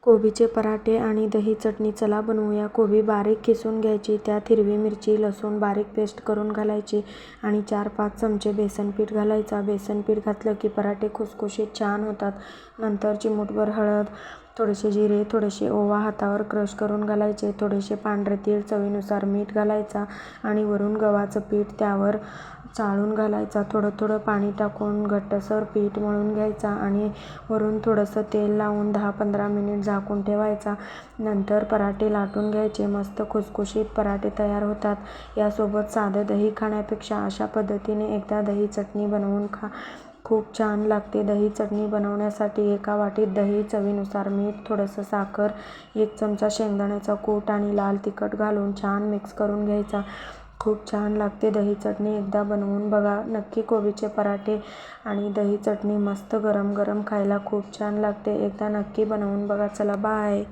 कोबीचे पराठे आणि दही चटणी चला बनवूया. कोबी बारीक किसून घ्यायची, त्यात हिरवी मिरची, लसूण बारीक पेस्ट करून घालायची आणि 4-5 चमचे बेसन पीठ घालायचा. बेसन पीठ घातलं की पराठे खुसखुशीत छान होतात. नंतर चिमूटभर हळद, थोडेसे जिरे, थोडेसे ओवा हातावर क्रश करून घालायचे, थोडेसे पांढरे तीळ, चवीनुसार मीठ घालायचा आणि वरून गव्हाचं पीठ त्यावर चाळून घालायचा. थोडं थोडं पाणी टाकून घट्टसर पीठ मळून घ्यायचा आणि वरून थोडंसं तेल लावून 10-15 मिनिट झाकून ठेवायचा. नंतर पराठे लाटून घ्यायचे. मस्त खुसखुशीत पराठे तयार होतात. यासोबत साधं दही खाण्यापेक्षा अशा पद्धतीने एकदा दही चटणी बनवून खा, खूप छान लागते. दही चटणी बनवण्यासाठी एका वाटीत दही, चवीनुसार मीठ, थोडंसं साखर, 1 चमचा शेंगदाण्याचा कूट आणि लाल तिखट घालून छान मिक्स करून घ्यायचा. खूप छान लागते दही चटणी. एकदा बनवून बघा नक्की. कोबीचे पराठे आणि दही चटणी मस्त गरम गरम खायला खूप छान लागते. एकदा नक्की बनवून बघा. चला बाय.